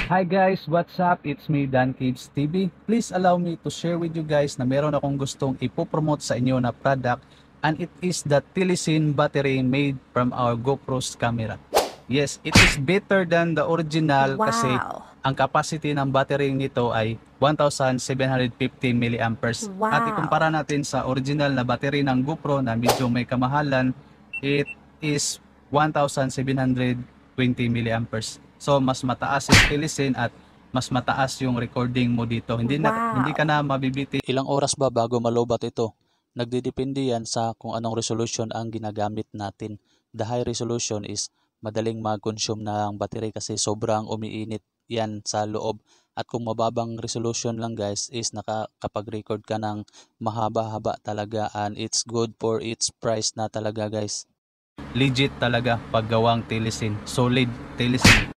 Hi guys, what's up? It's me, Dan Kids TV. Please allow me to share with you guys na meron akong gustong ipopromote sa inyo na product, and it is the Telesin battery made from our GoPro's camera. Yes, it is better than the original kasi Wow. ang capacity ng battery nito ay 1,750 milliamperes. At ikumpara Wow. natin sa original na battery ng GoPro na medyo may kamahalan, it is 1,720 milliamperes. So mas mataas yung Telesin at mas mataas yung recording mo dito. Hindi ka Wow. na mabibitin. Ilang oras ba bago malobat ito? Nagdidepende yan sa kung anong resolution ang ginagamit natin. The high resolution is madaling mag-consume ng battery kasi sobrang umiinit yan sa loob. At kung mababang resolution lang guys is nakakapag-record ka ng mahaba-haba talaga, and it's good for its price na talaga guys. Legit talaga paggawang Telesin. Solid Telesin.